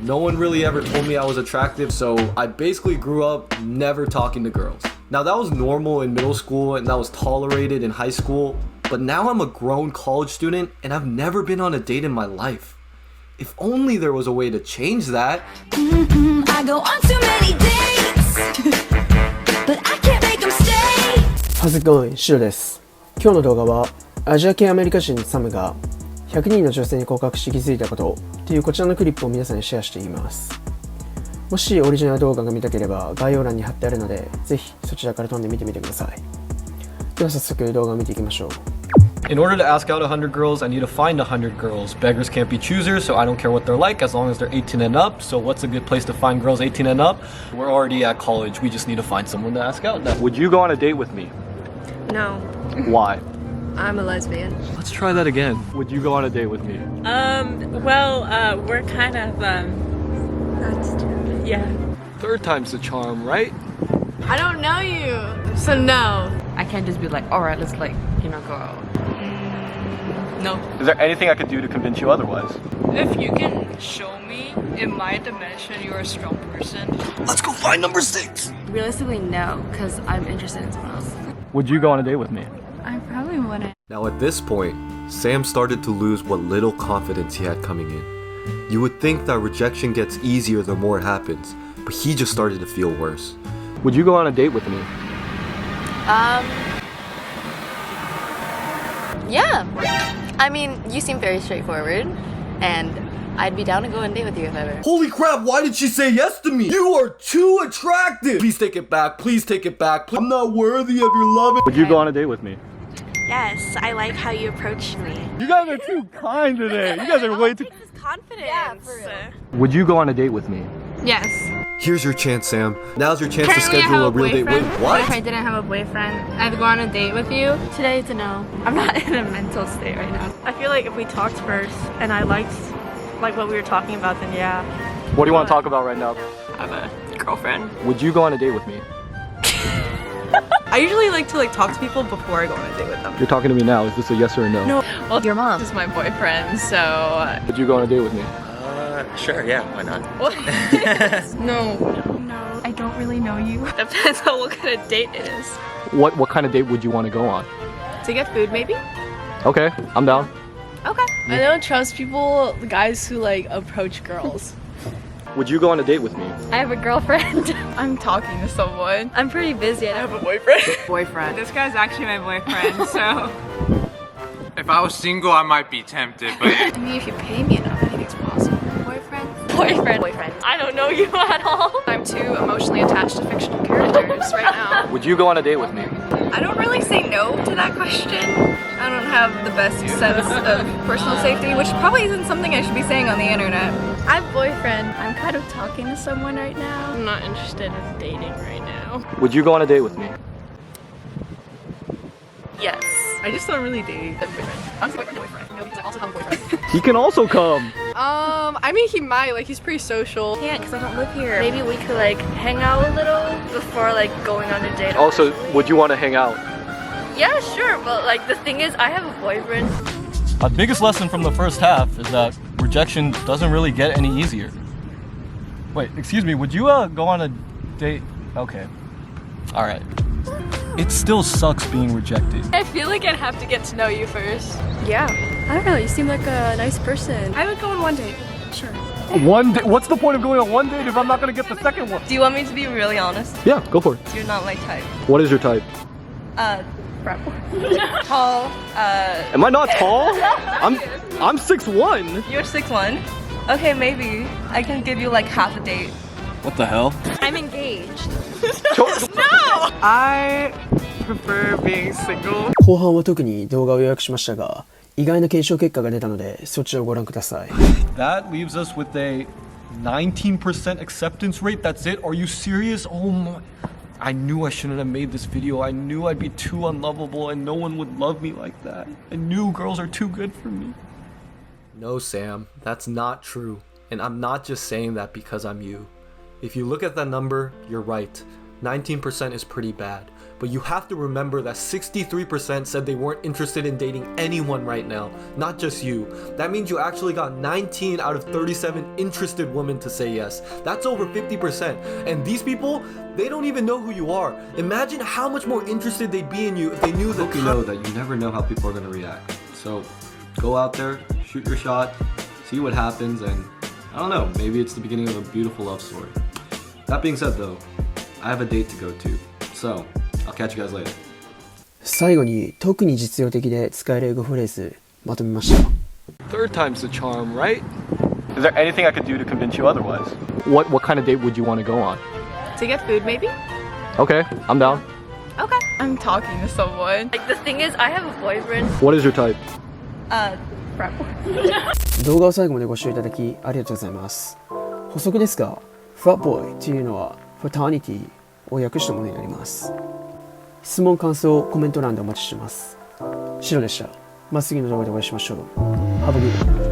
No one really ever told me I was attractive, so I basically grew up never talking to girls. Now that was normal in middle school and that was tolerated in high school, but now I'm a grown college student and I've never been on a date in my life. If only there was a way to change that. I go on too many dates, but I can't make them stay. How's it going? シドです。今日の動画はアジア系アメリカ人サムが100人の女性に告白し気づいたことっていうこちらのクリップを皆さんにシェアしています。もしオリジナル動画が見たければ概要欄に貼ってあるのでぜひそちらから飛んで見てみてください。では早速動画を見ていきましょう。In order to ask out 100 girls, I need to find 100 girls. Beggars can't be choosers, so I don't care what they're like as long as they're 18 and up. So what's a good place to find girls 18 and up? We're already at college. We just need to find someone to ask out. Would you go on a date with me? No. Why? I'm a lesbian. Let's try that again. Would you go on a date with me? We're kind of, that's true. Yeah. Third time's the charm, right? I don't know you, so no. I can't just be like, alright, let's go out. No. Is there anything I could do to convince you otherwise? If you can show me in my dimension you're a strong person. Let's go find number 6. Realistically, no, because I'm interested in someone else. Would you go on a date with me? I probably wouldn't. Now at this point, Sam started to lose what little confidence he had coming in. You would think that rejection gets easier the more it happens, but he just started to feel worse. Would you go on a date with me? Yeah. I mean, you seem very straightforward, and I'd be down to go on a date with you if ever. Holy crap, why did she say yes to me? You are too attractive! Please take it back, please take it back. I'm not worthy of your love. Would you go on a date with me? Yes, I like how you approached me. You guys are too kind today. You guys are way too... This is confidence. Yeah, for real. Would you go on a date with me? Yes. Here's your chance, Sam. Now's your chance to Currently, I schedule have a real date. Wait, what? If I didn't have a boyfriend, I'd go on a date with you. Today it's a no. I'm not in a mental state right now. I feel like if we talked first and I liked what we were talking about, then yeah. What do you want to talk about right now? I have a girlfriend. Would you go on a date with me? I usually like to talk to people before I go on a date with them. You're talking to me now. Is this a yes or a no? No. Well, your mom is my boyfriend, so... Would you go on a date with me? Sure, yeah, why not? No. No, I don't really know you. Depends on what kind of date it is. What kind of date would you want to go on? To get food, maybe? Okay, I'm down. Okay. I don't trust people, guys who approach girls. Would you go on a date with me? I have a girlfriend. I'm talking to someone. I'm pretty busy. I have a boyfriend. Boyfriend. This guy's actually my boyfriend, so... If I was single, I might be tempted, but... I mean, if you pay me enough, I think it's possible. Boyfriend. I don't know you at all. I'm too emotionally attached to fictional characters right now. Would you go on a date with me? I don't really say no to that question. I don't have the best sense of personal safety, which probably isn't something I should be saying on the internet. I have a boyfriend. I'm kind of talking to someone right now. I'm not interested in dating right now. Would you go on a date with me? Yes. I just don't really date. I'm just boyfriend. No, because I also have a boyfriend. He can also come. I mean, he might. He's pretty social. I can't because I don't live here. Maybe we could hang out a little before going on a date. Also, would you want to hang out? Yeah, sure, but the thing is, I have a boyfriend. Our biggest lesson from the first half is that rejection doesn't really get any easier. Wait, excuse me, would you go on a date? Okay. Alright. It still sucks being rejected. I feel like I'd have to get to know you first. Yeah. I don't know, you seem like a nice person. I would go on one date. Sure. One date? What's the point of going on one date if I'm not gonna get the second one? Do you want me to be really honest? Yeah, go for it. You're not my type. What is your type? Tall, Am I not tall? I'm 6'1". You're 6'1". Okay, maybe. I can give you half a date. What the hell? I'm engaged. I prefer being single. 後半は特に動画を予約しましたが意外な検証結果が出たのでそちらをご覧ください。 That leaves us with a 19% acceptance rate. That's it? Are you serious? Oh my... I knew I shouldn't have made this video. I knew I'd be too unlovable and no one would love me like that. I knew girls are too good for me. No, Sam, that's not true. And I'm not just saying that because I'm you. If you look at that number, you're right. 19% is pretty bad. But you have to remember that 63% said they weren't interested in dating anyone right now, not just you. That means you actually got 19 out of 37 interested women to say yes. That's over 50%. And these people, they don't even know who you are. Imagine how much more interested they'd be in you if they knew that you know that you never know how people are going to react. So go out there, shoot your shot, see what happens, and I don't know, maybe it's the beginning of a beautiful love story. That being said though, I have a date to go to. So I'll catch you guys later. 最後に特に実用的で使える英語フレーズまとめました。Third time's the charm, right? Is there anything I could do to convince you otherwise? What kind of date would you want to go on? To get food, maybe? Okay, I'm down. Okay. I'm talking to someone. Like, the thing is, I have a boyfriend. What is your type? Frat boy. 動画を最後までご視聴いただきありがとうございます。補足ですが、フラットボーイというのはフラタニティを訳したものになります。質問感想コメント欄でお待ちしています。シドでした。また次の動画でお会いしましょう。Have a good one.